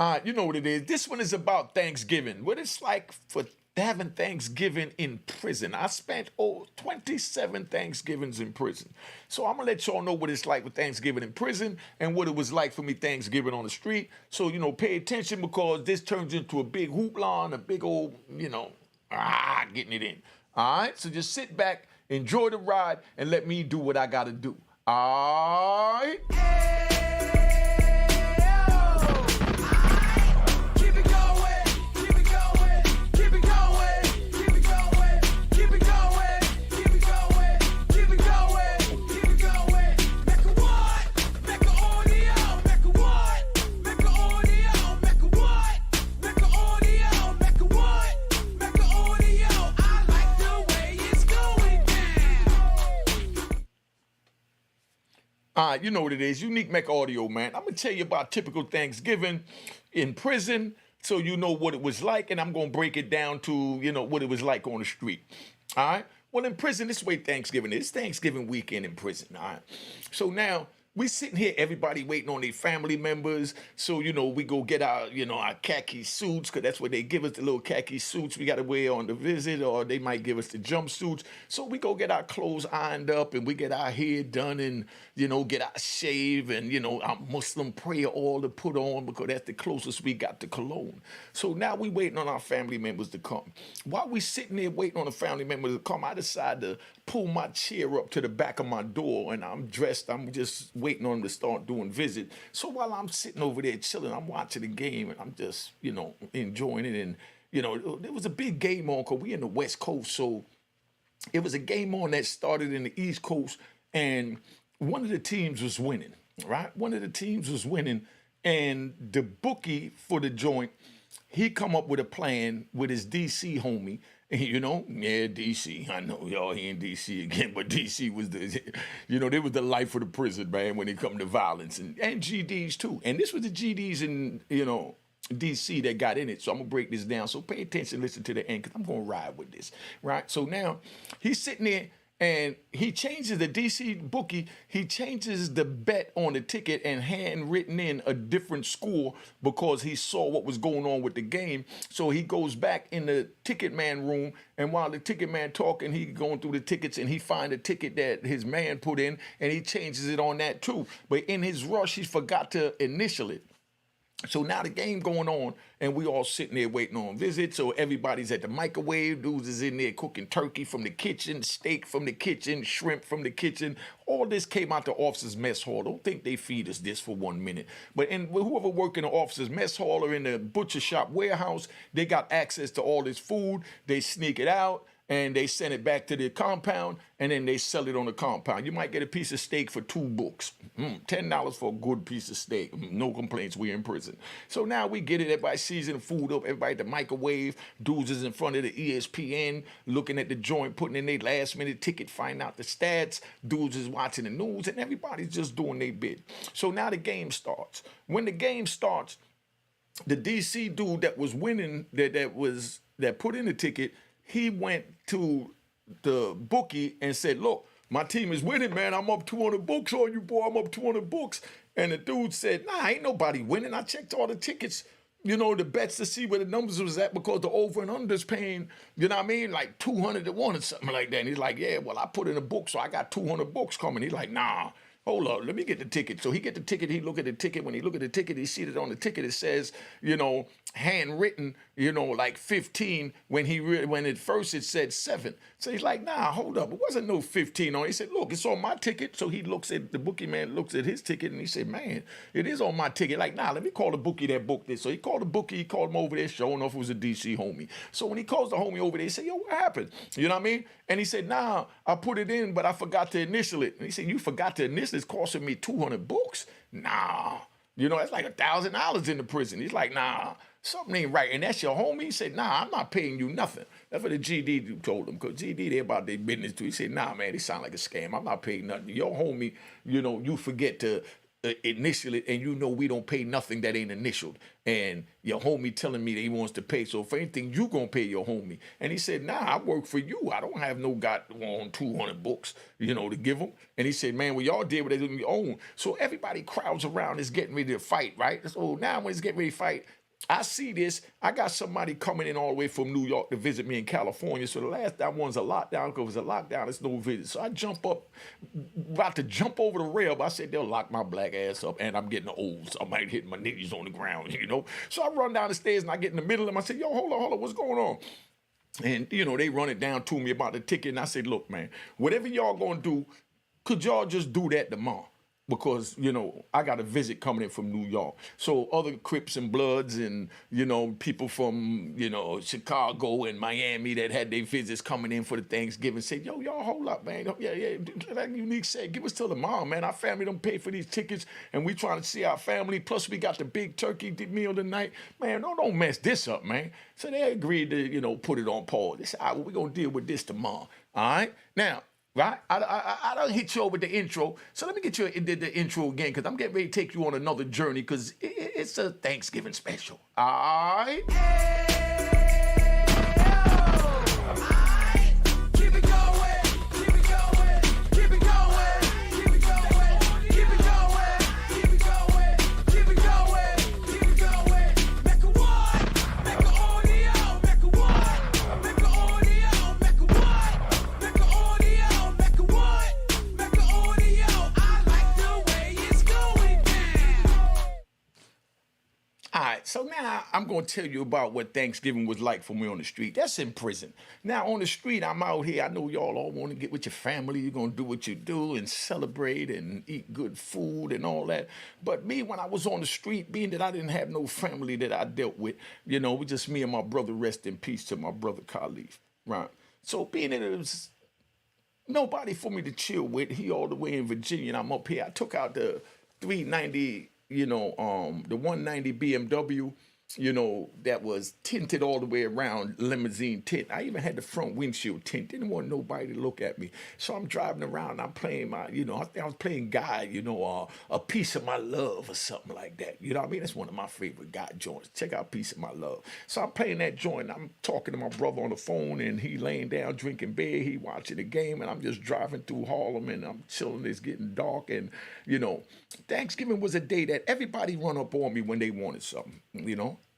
You know what it is. This one is about Thanksgiving. What it's like for having Thanksgiving in prison. I spent 27 Thanksgivings in prison. So I'm gonna let y'all know what it's like with Thanksgiving in prison and what it was like for me Thanksgiving on the street. So, pay attention because this turns into a big hoopla and a big old, getting it in. All right, so just sit back, enjoy the ride, and let me do what I gotta do. All right. You know what it is. Unique Mecca audio, man. I'm going to tell you about typical Thanksgiving in prison so you know what it was like, and I'm going to break it down to, what it was like on the street. All right? Well, in prison, this way Thanksgiving is. Thanksgiving weekend in prison, all right? So now, we sitting here, everybody waiting on their family members. So, we go get our, our khaki suits, because that's what they give us, the little khaki suits we got to wear on the visit, or they might give us the jumpsuits. So we go get our clothes ironed up, and we get our hair done, and, get our shave, and, our Muslim prayer oil to put on, because that's the closest we got to cologne. So now we waiting on our family members to come. While we sitting there waiting on the family members to come, I decide to pull my chair up to the back of my door, and I'm dressed, I'm just waiting on them to start doing visit. So while I'm sitting over there chilling, I'm watching the game, and I'm just, enjoying it. And, there was a big game on, because we in the West Coast, so it was a game on that started in the East Coast, and one of the teams was winning, right? One of the teams was winning, and the bookie for the joint, he come up with a plan with his DC homie. And, yeah, DC. I know y'all here in DC again, but DC was the, they was the life of the prison, man, when it come to violence and GDs too. And this was the GDs in, DC that got in it. So I'm gonna break this down. So pay attention, listen to the end, because I'm gonna ride with this, right? So now he's sitting there. And he changes the DC bookie, he changes the bet on the ticket and handwritten in a different score because he saw what was going on with the game. So he goes back in the ticket man room, and while the ticket man talking, he going through the tickets, and he find a ticket that his man put in, and he changes it on that too. But in his rush, he forgot to initial it. So now the game going on, and we all sitting there waiting on visit. So everybody's at the microwave. Dudes is in there cooking turkey from the kitchen, steak from the kitchen, shrimp from the kitchen. All this came out the officers' mess hall. Don't think they feed us this for 1 minute. But whoever work in the officers' mess hall or in the butcher shop warehouse, they got access to all this food. They sneak it out, and they send it back to their compound, and then they sell it on the compound. You might get a piece of steak for $2. $10 for a good piece of steak. No complaints, we in prison. So now we get it, everybody seasoning food up, everybody at the microwave, dudes is in front of the ESPN, looking at the joint, putting in their last minute ticket, finding out the stats, dudes is watching the news, and everybody's just doing their bit. So now the game starts. When the game starts, the DC dude that was winning, that put in the ticket, he went to the bookie and said, look, my team is winning, man. I'm up 200 bucks on you, boy. I'm up 200 bucks. And the dude said, nah, ain't nobody winning. I checked all the tickets, the bets to see where the numbers was at, because the over and under's paying, like 200 to 1 or something like that. And he's like, yeah, well, I put in a book, so I got 200 books coming. He's like, nah. Hold up, let me get the ticket. So he get the ticket, he look at the ticket. When he look at the ticket, he see that on the ticket it says, handwritten, like 15, when at first it said 7. So he's like, nah, hold up, it wasn't no 15 on it. He said, look, it's on my ticket. So he looks at, the bookie man looks at his ticket, and he said, man, it is on my ticket. Like, nah, let me call the bookie that booked this. So he called the bookie, he called him over there, sure enough, it was a DC homie. So when he calls the homie over there, he said, yo, what happened? You know what I mean? And he said, nah, I put it in, but I forgot to initial it. And he said, you forgot to initial it? It's costing me 200 bucks? Nah. That's like $1,000 in the prison. He's like, nah, something ain't right. And that's your homie? He said, nah, I'm not paying you nothing. That's what the GD told him, because GD, they about their business too. He said, nah, man, they sound like a scam. I'm not paying nothing. Your homie, you forget to initially, and you know we don't pay nothing that ain't initialed. And your homie telling me that he wants to pay, so for anything you gonna pay your homie. And he said, nah, I work for you. I don't have no got on 200 books, to give him. And he said, man, well, y'all did what they did on your own. So everybody crowds around is getting ready to fight, right? So now when it's getting ready to fight, I see this. I got somebody coming in all the way from New York to visit me in California. So the last that one's a lockdown, because it's a lockdown, it's no visit. So I jump up, about to jump over the rail, but I said they'll lock my black ass up, and I'm getting old, so I might hit my knees on the ground, So I run down the stairs and I get in the middle of them. I said, yo, hold on, what's going on? And, they run it down to me about the ticket. And I said, look, man, whatever y'all gonna do, could y'all just do that tomorrow? Because, I got a visit coming in from New York. So other Crips and Bloods and, people from, Chicago and Miami that had their visits coming in for the Thanksgiving said, yo, y'all hold up, man. Yeah. Like Unique said, give us till tomorrow, man. Our family don't pay for these tickets and we trying to see our family. Plus we got the big turkey meal tonight. Man, don't mess this up, man. So they agreed to, put it on pause. They said, all right, well, we're going to deal with this tomorrow. All right? Now, right? I don't hit you over the intro. So let me get you the intro again, because I'm getting ready to take you on another journey, because it's a Thanksgiving special. All right? So now I'm going to tell you about what Thanksgiving was like for me on the street. That's in prison. Now on the street, I'm out here. I know y'all all want to get with your family. You're going to do what you do and celebrate and eat good food and all that. But me, when I was on the street, being that I didn't have no family that I dealt with, we just me and my brother, rest in peace to my brother Khalif, right? So being that it was nobody for me to chill with, he all the way in Virginia and I'm up here, I took out the 390, the 190 BMW, that was tinted all the way around, limousine tint. I even had the front windshield tint. Didn't want nobody to look at me. So I'm driving around. I'm playing my, I think I was playing Guy, A Piece of My Love or something like that. You know what I mean? That's one of my favorite Guy joints. Check out Piece of My Love. So I'm playing that joint. I'm talking to my brother on the phone, and he laying down drinking beer. He watching the game, and I'm just driving through Harlem, and I'm chilling. It's getting dark, and, Thanksgiving was a day that everybody run up on me when they wanted something,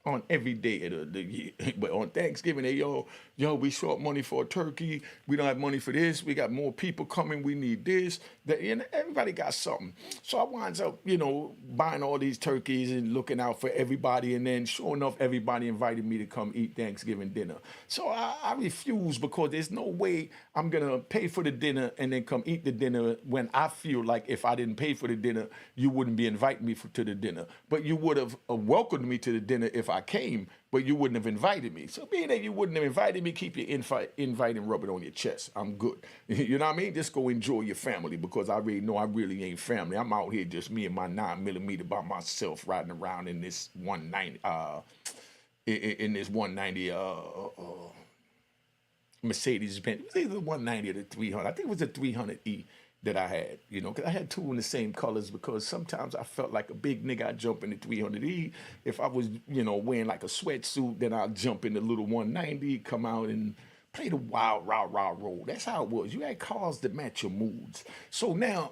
on every day of the year. But on Thanksgiving, they, yo, we short money for a turkey. We don't have money for this. We got more people coming. We need this. That, everybody got something. So I winds up, buying all these turkeys and looking out for everybody. And then sure enough, everybody invited me to come eat Thanksgiving dinner. So I refused, because there's no way I'm going to pay for the dinner and then come eat the dinner when I feel like if I didn't pay for the dinner, you wouldn't be inviting me to the dinner. But you would have welcomed me to the dinner if I came, but you wouldn't have invited me. So being that you wouldn't have invited me, keep your invite and rub it on your chest. I'm good. You know what I mean? Just go enjoy your family, because I already know I really ain't family. I'm out here just me and my 9mm by myself riding around in this 190 Mercedes Benz. It was either the 190 or the 300. I think it was the 300E that I had, because I had two in the same colors, because sometimes I felt like a big nigga, I'd jump in the 300E. If I was, wearing like a sweatsuit, then I'd jump in the little 190, come out and play the wild, rah, roll. That's how it was. You had cars that match your moods. So now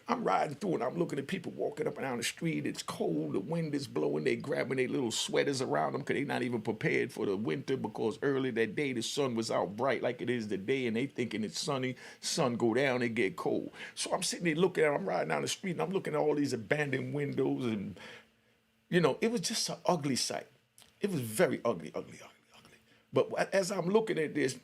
I'm riding through and I'm looking at people walking up and down the street. It's cold. The wind is blowing. They grabbing their little sweaters around them because they're not even prepared for the winter, because early that day the sun was out bright like it is today, and they thinking it's sunny. Sun go down, it get cold. So I'm sitting there looking at, I'm riding down the street and I'm looking at all these abandoned windows, and, it was just an ugly sight. It was very ugly. But as I'm looking at this,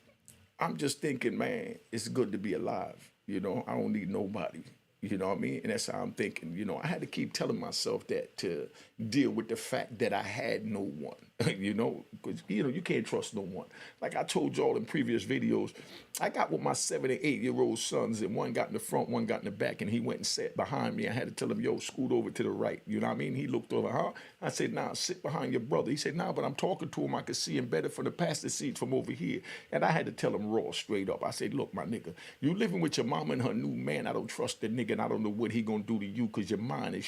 I'm just thinking, man, it's good to be alive. I don't need nobody. You know what I mean? And that's how I'm thinking. I had to keep telling myself that to deal with the fact that I had no one, because, you can't trust no one. Like I told y'all in previous videos, I got with my 7 and 8-year-old sons, and one got in the front, one got in the back, and he went and sat behind me. I had to tell him, yo, scoot over to the right. You know what I mean? He looked over, huh? I said, nah, sit behind your brother. He said, nah, but I'm talking to him. I could see him better from the passenger seat from over here. And I had to tell him raw, straight up. I said, look, my nigga, you living with your mama and her new man. I don't trust the nigga nigga, and I don't know what he gonna do to you because your mind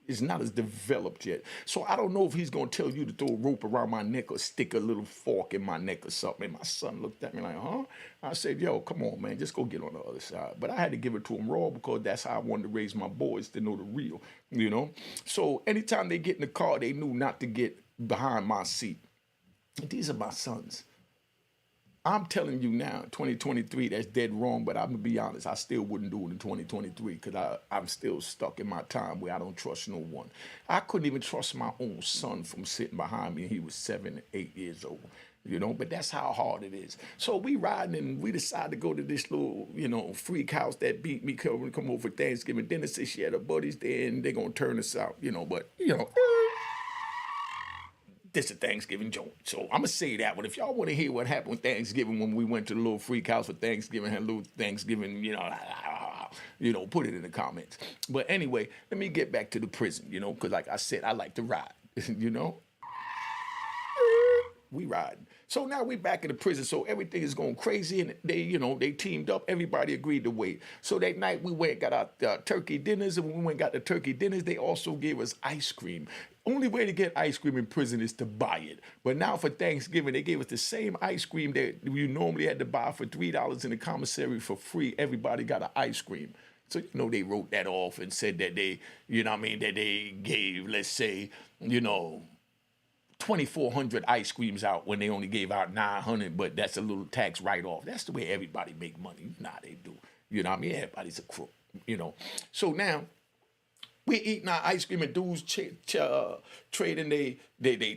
is not as developed yet. So I don't know if he's gonna tell you to throw a rope around my neck or stick a little fork in my neck or something. And my son looked at me like, huh? I said, yo, come on, man, just go get on the other side. But I had to give it to him raw because that's how I wanted to raise my boys to know the real, you know? So anytime they get in the car, they knew not to get behind my seat. These are my sons. I'm telling you now, 2023, that's dead wrong, but I'm going to be honest, I still wouldn't do it in 2023 because I'm still stuck in my time where I don't trust no one. I couldn't even trust my own son from sitting behind me. He was 7, 8 years old, you know, but that's how hard it is. So we riding and we decided to go to this little, you know, freak house that beat me, come over for Thanksgiving dinner. Said she had her buddies there and they're going to turn us out, you know, but, you know, this is a Thanksgiving joint. So I'm going to say that one. If y'all want to hear what happened with Thanksgiving when we went to the little freak house for Thanksgiving, had a little Thanksgiving, you know, put it in the comments. But anyway, let me get back to the prison, you know, because like I said, I like to ride, you know. We riding. So now we back in the prison. So everything is going crazy, and they teamed up. Everybody agreed to wait. So that night we went and got our turkey dinners, and when we went and got the turkey dinners, they also gave us ice cream. Only way to get ice cream in prison is to buy it. But now for Thanksgiving, they gave us the same ice cream that you normally had to buy for $3 in the commissary for free. Everybody got an ice cream. So, you know, they wrote that off and said that they, you know what I mean, that they gave, let's say, you know, 2,400 ice creams out when they only gave out 900, but that's a little tax write-off. That's the way everybody make money. Nah, they do. You know what I mean? Everybody's a crook, you know. So now, we eating our ice cream and dudes trading they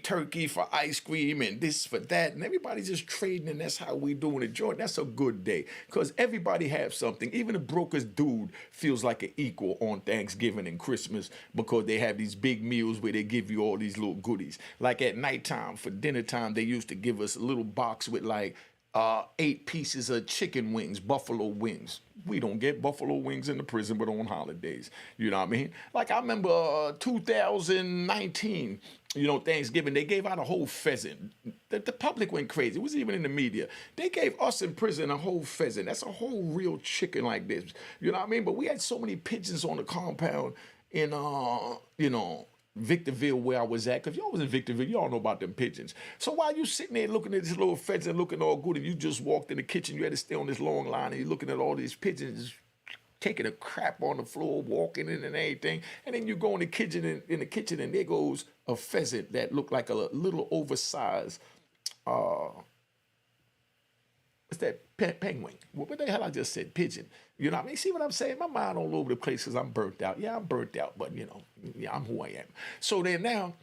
turkey for ice cream and this for that. And everybody's just trading, and that's how we doing it. Jordan, that's a good day because everybody has something. Even the brokest dude feels like an equal on Thanksgiving and Christmas because they have these big meals where they give you all these little goodies. Like at nighttime for dinner time, they used to give us a little box with like 8 pieces of chicken wings, buffalo wings. We don't get buffalo wings in the prison, but on holidays. You know what I mean? Like I remember 2019, you know, Thanksgiving, they gave out a whole pheasant. The public went crazy. It was even in the media. They gave us in prison a whole pheasant. That's a whole real chicken like this. You know what I mean? But we had so many pigeons on the compound in, you know, Victorville where I was at, because y'all was in Victorville, y'all know about them pigeons. So while you sitting there looking at this little pheasant looking all good, and you just walked in the kitchen, you had to stay on this long line, and you're looking at all these pigeons taking a crap on the floor, walking in and everything, and then you go in the kitchen, and there goes a pheasant that looked like a little oversized, what's that, penguin? What the hell I just said? Pigeon. You know what I mean? See what I'm saying? My mind all over the place because I'm burnt out. Yeah, I'm burnt out, but, you know, yeah, I'm who I am. So then now,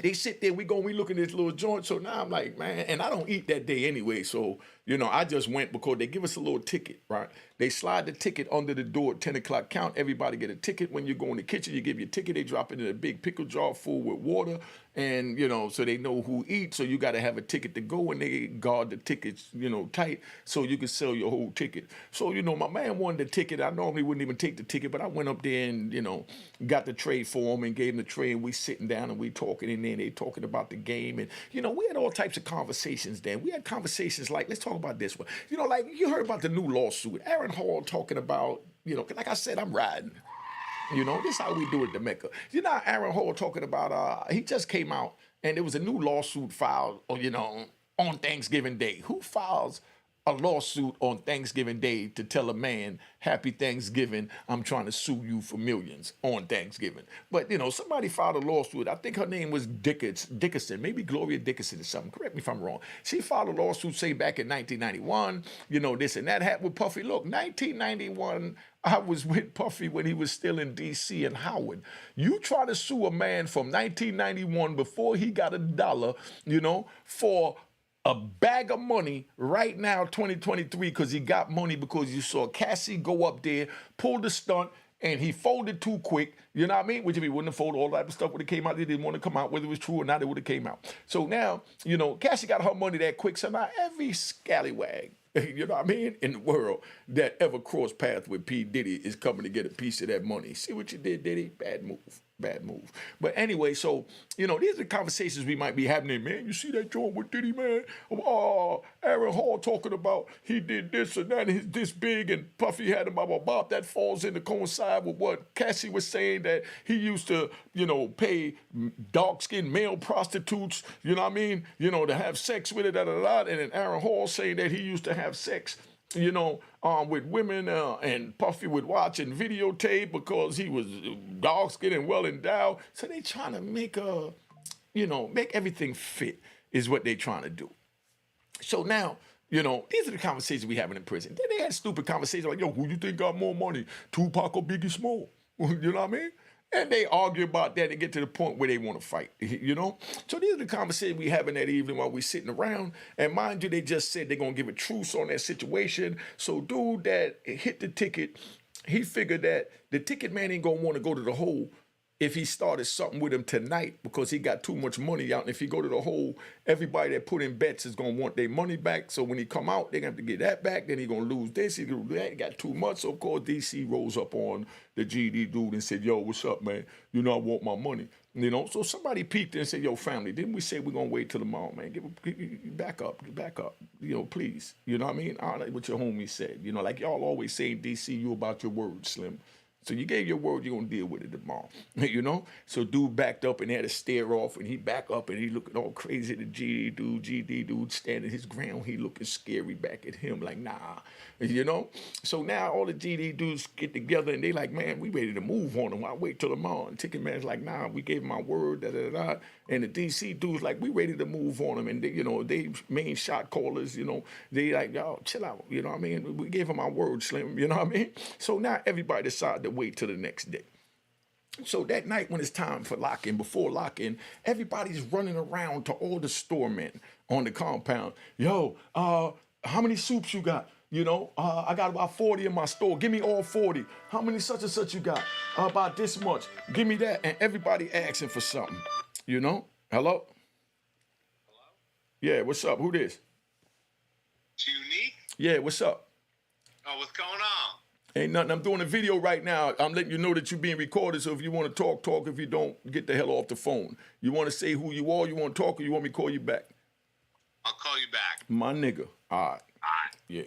they sit there, we look at this little joint. So now I'm like, man, and I don't eat that day anyway. So, you know, I just went because they give us a little ticket, right? They slide the ticket under the door at 10 o'clock count. Everybody get a ticket. When you go in the kitchen, you give your ticket. They drop it in a big pickle jar full with water. And, you know, so they know who eats. So you got to have a ticket to go, and they guard the tickets, you know, tight so you can sell your whole ticket. So, you know, my man wanted the ticket. I normally wouldn't even take the ticket, but I went up there and, you know, got the tray for him and gave him the tray, and we sitting down and we talking, and then they talking about the game. And, you know, we had all types of conversations then. We had conversations like, let's talk about this one. You know, like you heard about the new lawsuit. Aaron Hall talking about, you know, like I said, I'm riding. You know, this is how we do it at the Mecca. You know, Aaron Hall talking about, he just came out and there was a new lawsuit filed, you know, on Thanksgiving Day. Who files a lawsuit on Thanksgiving Day to tell a man, happy Thanksgiving, I'm trying to sue you for millions on Thanksgiving? But, you know, somebody filed a lawsuit. I think her name was Dickerson, maybe Gloria Dickerson or something. Correct me if I'm wrong. She filed a lawsuit, say, back in 1991, you know, this and that happened with Puffy. Look, 1991, I was with Puffy when he was still in D.C. and Howard. You try to sue a man from 1991 before he got $1, you know, for a bag of money right now, 2023, because he got money because you saw Cassie go up there, pull the stunt, and he folded too quick, you know what I mean? Which if he wouldn't have folded, all that stuff would have came out. They didn't want to come out, whether it was true or not, it would have came out. So now, you know, Cassie got her money that quick, so now every scallywag, you know what I mean, in the world that ever crossed paths with P. Diddy is coming to get a piece of that money. See what you did, Diddy? Bad move. Bad move. But anyway, so, these are the conversations we might be having. Man, you see that joint with Diddy, man? Aaron Hall talking about he did this and that, he's this big, and Puffy had him, blah, blah, blah. That falls in to coincide with what Cassie was saying, that he used to, pay dark-skinned male prostitutes, you know what I mean? To have sex with it, and then Aaron Hall saying that he used to have sex with women, and Puffy would watch and videotape because he was dark-skinned and well-endowed. So they trying to make make everything fit is what they trying to do. So now, these are the conversations we having in prison. Then they had stupid conversations like, yo, who you think got more money, Tupac or Biggie Small? You know what I mean? And they argue about that and get to the point where they want to fight, So these are the conversations we having that evening while we sitting around. And mind you, they just said they're going to give a truce on that situation. So dude that hit the ticket, he figured that the ticket man ain't going to want to go to the hole if he started something with him tonight because he got too much money out. And if he go to the hole, everybody that put in bets is going to want their money back. So when he come out, they're going to have to get that back. Then he going to lose this. He got too much. So, of course, DC rolls up on the GD dude and said, yo, what's up, man? I want my money. So somebody peeked and said, yo, family, didn't we say we're going to wait till tomorrow, man? Back up, please. You know what I mean? I like what your homie said. Like y'all always say in DC, you about your word, Slim. So you gave your word, you're going to deal with it tomorrow, So dude backed up and had to stare off, and he back up and he looking all crazy. The GD dude standing his ground, he looking scary back at him like, nah, So now all the GD dudes get together and they like, man, we ready to move on him. Why wait till tomorrow? And Ticket Man's like, nah, we gave him our word, da-da-da-da. And the DC dudes like, we ready to move on him. And they, they main shot callers, they like, yo, chill out. You know what I mean? We gave him our word, Slim. You know what I mean? So now everybody decided to wait till the next day. So that night when it's time for lock-in, before lock-in, everybody's running around to all the storemen on the compound. Yo, how many soups you got? I got about 40 in my store. Give me all 40. How many such and such you got? About this much. Give me that. And everybody asking for something. Hello? Hello? Yeah, what's up? Who this? Unique? Yeah, what's up? Oh, what's going on? Ain't nothing. I'm doing a video right now. I'm letting you know that you're being recorded, so if you want to talk, talk. If you don't, get the hell off the phone. You want to say who you are, you want to talk, or you want me to call you back? I'll call you back. My nigga. All right. All right. Yeah.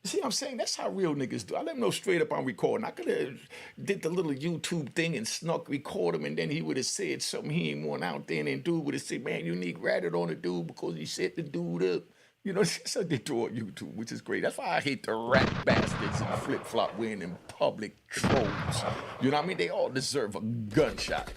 See what I'm saying? That's how real niggas do. I let him know straight up I'm recording. I could have did the little YouTube thing and snuck record him, and then he would have said something he ain't want out there, and then dude would have said, man, Unique ratted on the dude because he set the dude up. So they do on YouTube, which is great. That's why I hate the rat bastards and flip-flop wearing them public trolls. You know what I mean? They all deserve a gunshot.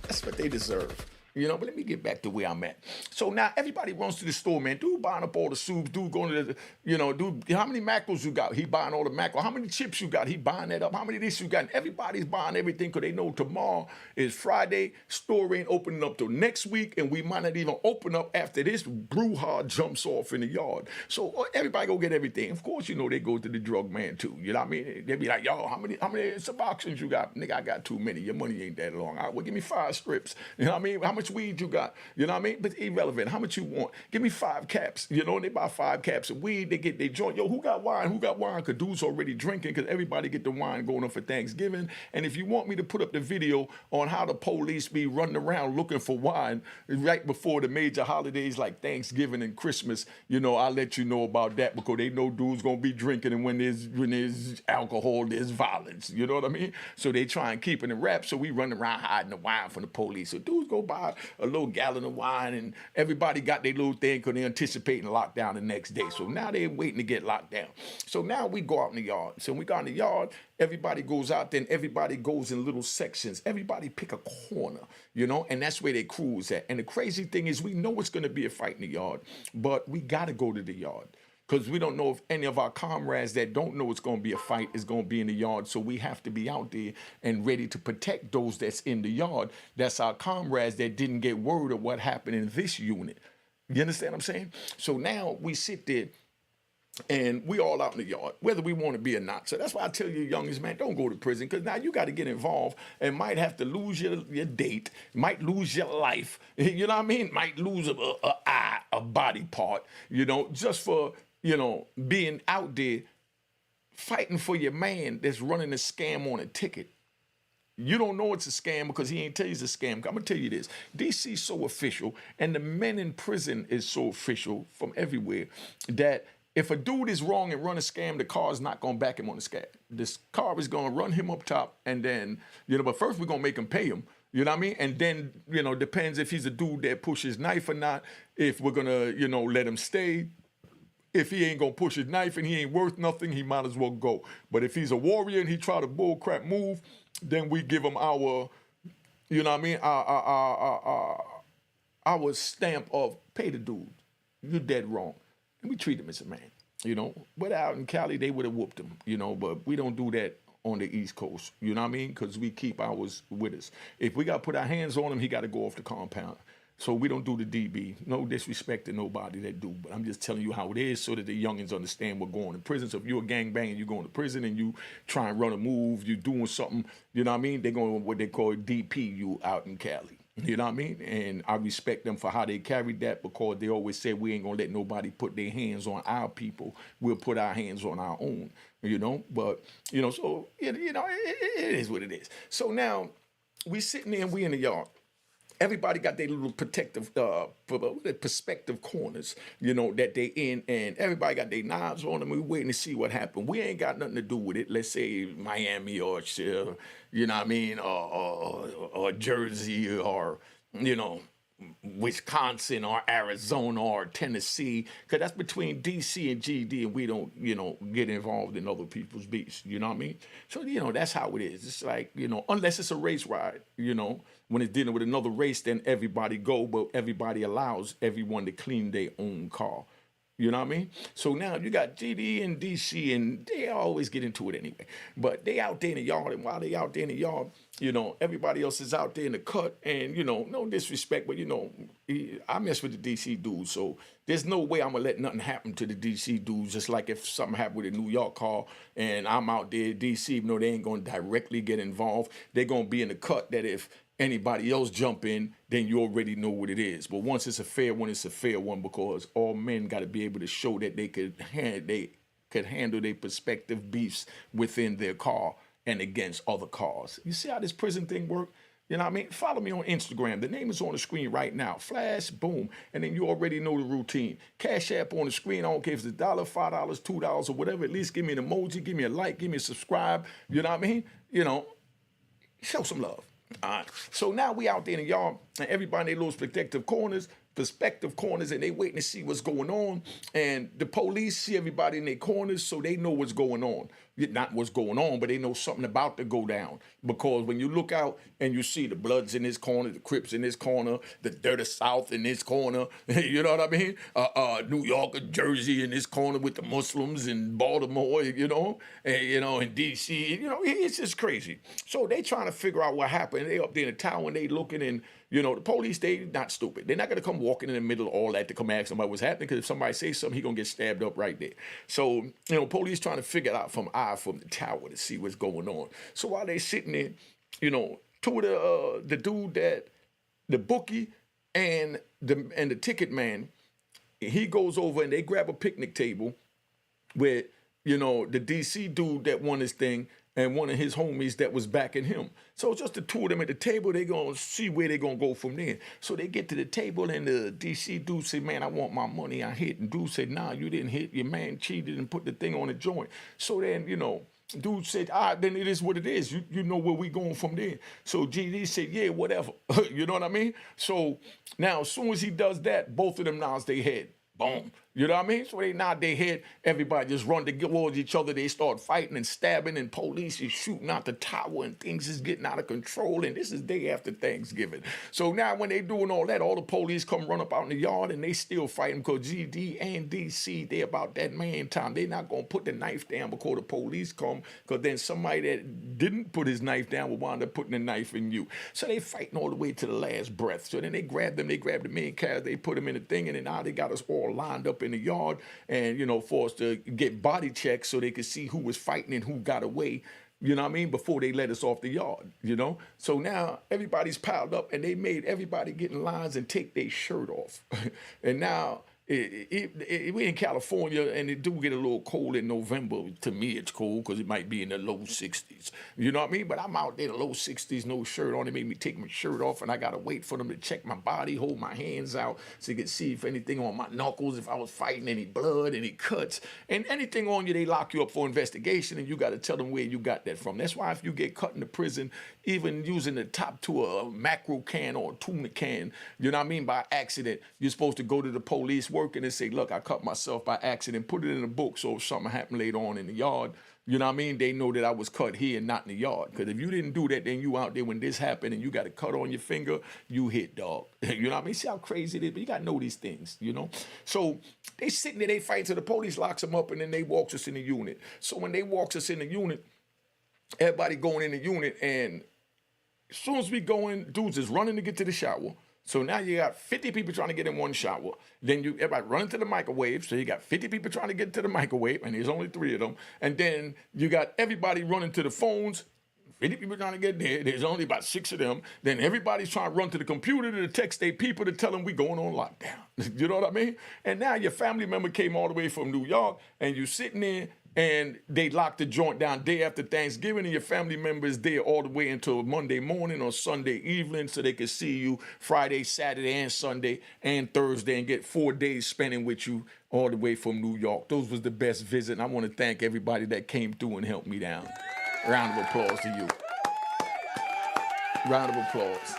That's what they deserve. But let me get back to where I'm at. So now everybody runs to the store, man. Dude buying up all the soups. Dude going to the, dude, how many mackerels you got? He buying all the mackerel. How many chips you got? He buying that up. How many of this you got? And everybody's buying everything because they know tomorrow is Friday. Store ain't opening up till next week, and we might not even open up after this brouhaha jumps off in the yard. So everybody go get everything. Of course, they go to the drug man too. You know what I mean? They be like, yo, how many Suboxones you got? Nigga, I got too many. Your money ain't that long. All right, well, give me 5 strips. You know what I mean? How much weed you got? You know what I mean? But irrelevant. How much you want? Give me 5 caps. And they buy 5 caps of weed. They get their joint. Yo, who got wine? Who got wine? Because dude's already drinking because everybody get the wine going on for Thanksgiving. And if you want me to put up the video on how the police be running around looking for wine right before the major holidays like Thanksgiving and Christmas, I'll let you know about that because they know dude's going to be drinking, and when there's alcohol, there's violence. You know what I mean? So they try and keep it in wraps. So we run around hiding the wine from the police. So dudes go buy a little gallon of wine, and everybody got their little thing because they're anticipating lockdown the next day. So now they're waiting to get locked down. So now we go out in the yard. So when we go out in the yard, everybody goes out there, and everybody goes in little sections. Everybody pick a corner, and that's where they cruise at. And the crazy thing is we know it's going to be a fight in the yard, but we got to go to the yard. Because we don't know if any of our comrades that don't know it's going to be a fight is going to be in the yard. So we have to be out there and ready to protect those that's in the yard. That's our comrades that didn't get word of what happened in this unit. You understand what I'm saying? So now we sit there and we all out in the yard, whether we want to be or not. So that's why I tell you, youngest man, don't go to prison, because now you got to get involved and might have to lose your date, might lose your life. You know what I mean? Might lose a body part, just for being out there fighting for your man that's running a scam on a ticket. You don't know it's a scam because he ain't tell you it's a scam. I'm gonna tell you this: DC's so official, and the men in prison is so official from everywhere that if a dude is wrong and run a scam, the car's not gonna back him on the scam. This car is gonna run him up top, and then but first we're gonna make him pay him. You know what I mean? And then depends if he's a dude that pushes knife or not. If we're gonna let him stay. If he ain't gonna push his knife and he ain't worth nothing, he might as well go. But if he's a warrior and he try to bull crap move, then we give him our, you know what I mean, our stamp of pay the dude. You're dead wrong. And we treat him as a man, But out in Cali, they would have whooped him, but we don't do that on the East Coast, you know what I mean? Because we keep ours with us. If we got to put our hands on him, he got to go off the compound. So we don't do the DB. No disrespect to nobody that do, but I'm just telling you how it is so that the youngins understand we're going to prison. So if you're a gangbanger, you're going to prison and you try and run a move, you're doing something, you know what I mean? They're going to what they call DP you out in Cali. You know what I mean? And I respect them for how they carried that because they always said we ain't going to let nobody put their hands on our people. We'll put our hands on our own, But, so, it is what it is. So now we sitting there and we in the yard. Everybody got their little protective, perspective corners, that they in, and everybody got their knives on them. We waiting to see what happened. We ain't got nothing to do with it. Let's say Miami or, you know what I mean, or Jersey or, Wisconsin or Arizona or Tennessee, because that's between DC and GD, and we don't, get involved in other people's beefs. You know what I mean? So, that's how it is. It's like, unless it's a race ride, when it's dealing with another race, then everybody go, but everybody allows everyone to clean their own car. You know what I mean? So now you got GD and DC, and they always get into it anyway. But they out there in the yard, and while they out there in the yard, everybody else is out there in the cut, and, no disrespect, but, I mess with the DC dudes, so there's no way I'm going to let nothing happen to the DC dudes, just like if something happened with a New York car, and I'm out there, DC, even though they ain't going to directly get involved, they're going to be in the cut that if anybody else jump in, then you already know what it is. But once it's a fair one, it's a fair one because all men got to be able to show that they could handle their prospective beefs within their car and against other cars. You see how this prison thing works? You know what I mean? Follow me on Instagram. The name is on the screen right now. Flash, boom. And then you already know the routine. Cash App on the screen. I don't care if it's $1, $5, $2, or whatever. At least give me an emoji, give me a like, give me a subscribe. You know what I mean? Show some love. All right. So now we out there in the yard, and everybody in their little perspective corners, and they waiting to see what's going on. And the police see everybody in their corners, so they know what's going on. Not what's going on, but they know something about to go down. Because when you look out and you see the Bloods in this corner, the Crips in this corner, the Dirty South in this corner, you know what I mean? New York and Jersey in this corner with the Muslims and Baltimore, and D.C., it's just crazy. So they trying to figure out what happened. They up there in the tower and they looking, and the police, they not stupid. They're not going to come walking in the middle of all that to come ask somebody what's happening, because if somebody says something, he going to get stabbed up right there. So, police trying to figure it out from the tower to see what's going on. So while they sitting there, two of the dude that, the bookie and the ticket man, he goes over and they grab a picnic table with, the DC dude that won his thing, and one of his homies that was backing him. So just the two of them at the table, they going to see where they going to go from there. So they get to the table, and the DC dude said, man, I want my money. I hit. And dude said, nah, you didn't hit. Your man cheated and put the thing on the joint. So then, dude said, then it is what it is. You know where we going from there. So GD said, yeah, whatever. You know what I mean? So now as soon as he does that, both of them nods their head. Boom. You know what I mean? So they nod their head. Everybody just run towards each other. They start fighting and stabbing, and police is shooting out the tower, and things is getting out of control. And this is day after Thanksgiving. So now when they doing all that, all the police come run up out in the yard, and they still fighting because GD and DC, they about that man time. They not going to put the knife down before the police come, because then somebody that didn't put his knife down will wind up putting the knife in you. So they fighting all the way to the last breath. So then they grab the main character, they put him in the thing, and then now they got us all lined up in the yard, and for us to get body checks so they could see who was fighting and who got away, you know what I mean, before they let us off the yard, So now everybody's piled up, and they made everybody get in lines and take their shirt off. And now We in California, and it do get a little cold in November. To me, it's cold because it might be in the low 60s. You know what I mean? But I'm out there in the low 60s, no shirt on. It made me take my shirt off, and I got to wait for them to check my body, hold my hands out so you can see if anything on my knuckles, if I was fighting any blood, any cuts, and anything on you, they lock you up for investigation, and you got to tell them where you got that from. That's why if you get cut in the prison, even using the top to a macro can or a tuna can, you know what I mean, by accident, you're supposed to go to the police working and say, look, I cut myself by accident, put it in a book so if something happened later on in the yard, you know what I mean, they know that I was cut here and not in the yard. Because if you didn't do that, then you out there when this happened and you got a cut on your finger, you hit, dog. You know what I mean? See how crazy it is? But you got to know these things, you know? So they sitting there, they fight till the police locks them up and then they walks us in the unit. So when they walks us in the unit, everybody going in the unit, and as soon as we go in, dudes is running to get to the shower. So now you got 50 people trying to get in one shower. Then everybody running to the microwave. So you got 50 people trying to get to the microwave, and there's only 3 of them. And then you got everybody running to the phones. 50 people trying to get there. There's only about 6 of them. Then everybody's trying to run to the computer to text their people to tell them we going on lockdown. You know what I mean? And now your family member came all the way from New York, and you sitting there, and they locked the joint down day after Thanksgiving, and your family member is there all the way until Monday morning or Sunday evening so they can see you Friday, Saturday, and Sunday, and Thursday, and get 4 days spending with you all the way from New York. Those was the best visit, and I want to thank everybody that came through and helped me down. Round of applause to you. Round of applause.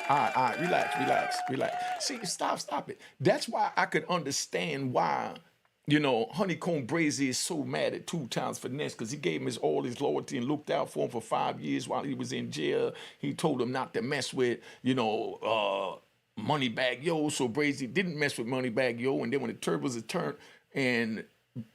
All right, relax. See, stop it. That's why I could understand why, you know, Honeycomb Brazy is so mad at 2 Times Finesse, because he gave him all his loyalty and looked out for him for 5 years while he was in jail. He told him not to mess with, you know, Moneybag Yo. So Brazy didn't mess with Moneybag Yo. And then when the turbos are turned and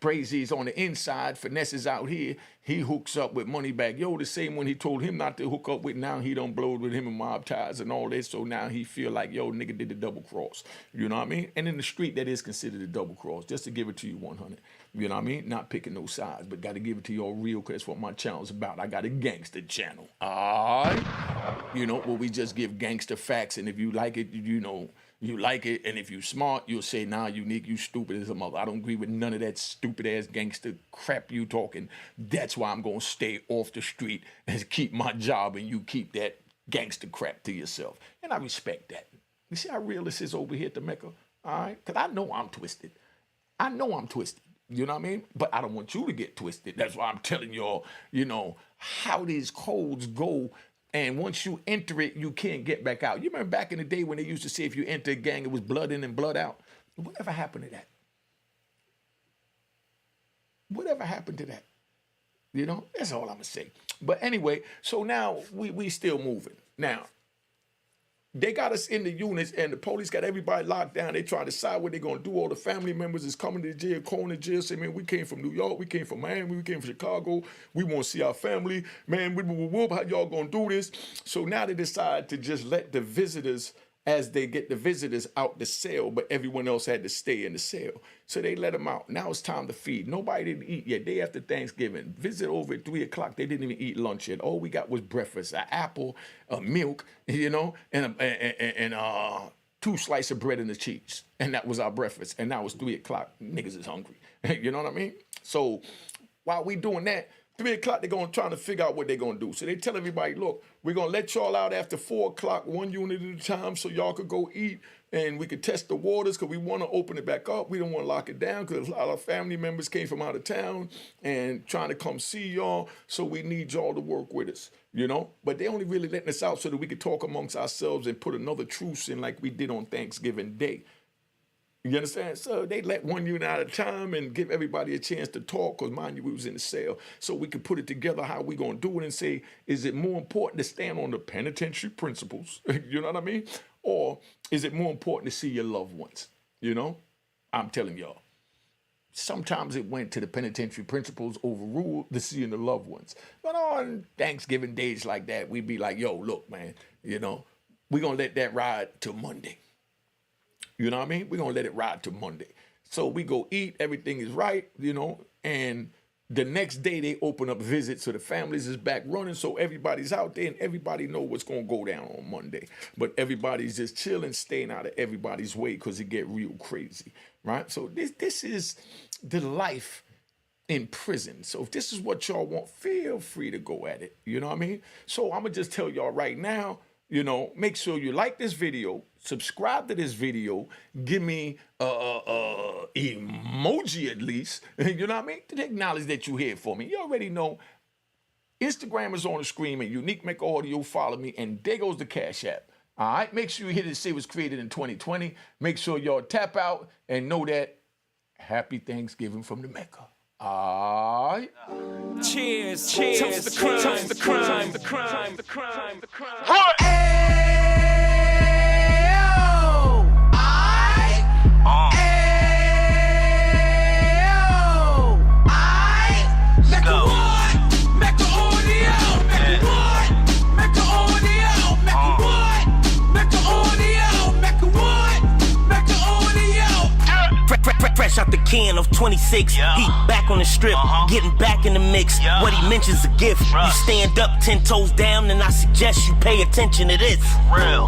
Brazy's on the inside, Finesse is out here, he hooks up with Moneybag Yo, the same one he told him not to hook up with. Now he done blowed with him and Mob Ties and all this, so now he feel like, yo, nigga did the double cross. You know what I mean? And in the street, that is considered a double cross, just to give it to you 100. You know what I mean? Not picking no sides, but got to give it to you all real, because that's what my channel's about. I got a gangster channel, all right? You know, where we just give gangster facts, and if you like it, you know, you like it, and if you smart, you'll say, nah, Unique, you stupid as a mother. I don't agree with none of that stupid-ass gangster crap you talking. That's why I'm going to stay off the street and keep my job, and you keep that gangster crap to yourself. And I respect that. You see how real this is over here at the Mecca? All right? Because I know I'm twisted. You know what I mean? But I don't want you to get twisted. That's why I'm telling y'all, you know, how these codes go. And once you enter it, you can't get back out. You remember back in the day when they used to say if you enter a gang, it was blood in and blood out? Whatever happened to that? Whatever happened to that? You know, that's all I'm going to say. But anyway, so now we still moving. Now, they got us in the units, and the police got everybody locked down. They trying to decide what they're going to do. All the family members is coming to jail, calling the jail, saying, man, we came from New York, we came from Miami, we came from Chicago. We want to see our family. Man, how y'all going to do this? So now they decide to just let the visitors, as they get the visitors out the cell, but everyone else had to stay in the cell. So they let them out. Now it's time to feed. Nobody didn't eat yet. Day after Thanksgiving. Visit over at 3 o'clock. They didn't even eat lunch yet. All we got was breakfast, an apple, a milk, you know, and 2 slices of bread and the cheese. And that was our breakfast. And now it's 3 o'clock. Niggas is hungry. You know what I mean? So while we doing that, 3 o'clock, they're going to try to figure out what they're going to do. So they tell everybody, look, we're going to let y'all out after 4 o'clock, 1 unit at a time, so y'all could go eat, and we could test the waters, because we want to open it back up. We don't want to lock it down, because a lot of family members came from out of town and trying to come see y'all, so we need y'all to work with us, you know? But they only really letting us out so that we could talk amongst ourselves and put another truce in like we did on Thanksgiving Day. You understand? So they let 1 unit at a time and give everybody a chance to talk, because mind you, we was in the cell. So we could put it together how we going to do it and say, is it more important to stand on the penitentiary principles? You know what I mean? Or is it more important to see your loved ones? You know? I'm telling y'all. Sometimes it went to the penitentiary principles overruled the seeing the loved ones. But on Thanksgiving days like that, we'd be like, yo, look, man, you know, we're going to let that ride till Monday. You know what I mean? We're going to let it ride till Monday. So we go eat, everything is right, you know, and The next day they open up visits, so the families is back running, so everybody's out there and everybody know what's gonna go down on Monday. But everybody's just chilling, staying out of everybody's way because it get real crazy, right? So this is the life in prison. So if this is what y'all want, feel free to go at it. You know what I mean? So I'm gonna just tell y'all right now, you know, make sure you like this video, subscribe to this video, give me emoji at least, you know what I mean? To acknowledge that you're here for me. You already know Instagram is on the screen and Unique Mecca Audio, follow me, and there goes the Cash App. All right, make sure you hit it to say it was created in 2020. Make sure y'all tap out and know that happy Thanksgiving from the Mecca. All right. Cheers, cheers, toast the crime, toast the crime, the crime, the crime, the crime. Fresh out the can of 26, he back on the strip, getting back in the mix. What he mentions a gift. You stand up 10 toes down, and I suggest you pay attention to this.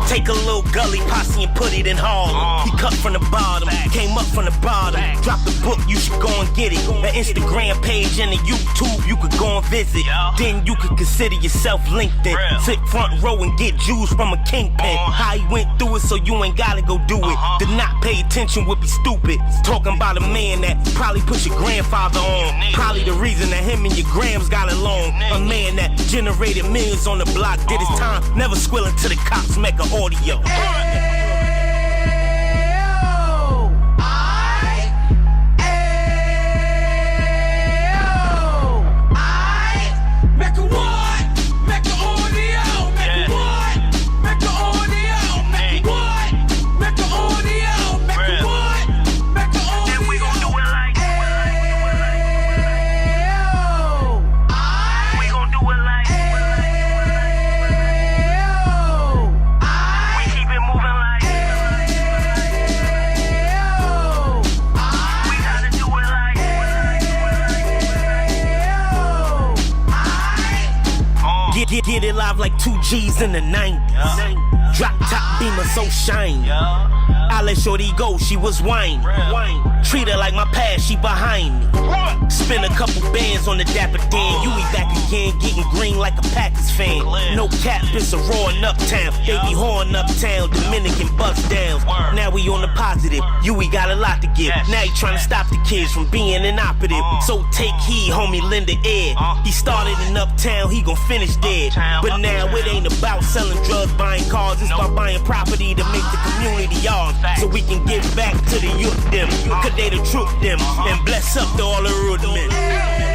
Take a little gully posse and put it in Harlem. He cut from the bottom, came up from the bottom. Drop the book, you should go and get it. The Instagram page and the YouTube, you could go and visit. Then you could consider yourself LinkedIn. Sit front row and get Jews from a kingpin. How he went through it, so you ain't gotta go do it. To not pay attention would be stupid. Talking about a man that probably put your grandfather on. Probably the reason that him and your grams got along. A man that generated millions on the block, did his time, never squilling to the cops, Mecca Audio. Get it live like 2 G's in the 90s. Drop top beamer so shiny. I let shorty go, she was whining. Treat her like my past, she behind me. Spend a couple bands on the Dapper Dan. You be back again, getting green like a Packers fan. No cap, it's a roaring uptown. They be horn uptown, Dominican bust downs. Now we on the positive, we got a lot to give. Now he trying to stop the kids from being inoperative. So take heed, homie, lend the air. He started in uptown, he gon' finish dead. But now it ain't about selling drugs, buying cars. It's about buying property to make the community ours. So we can give back to the youth them. Cause they the truth them. And bless up to all the road men.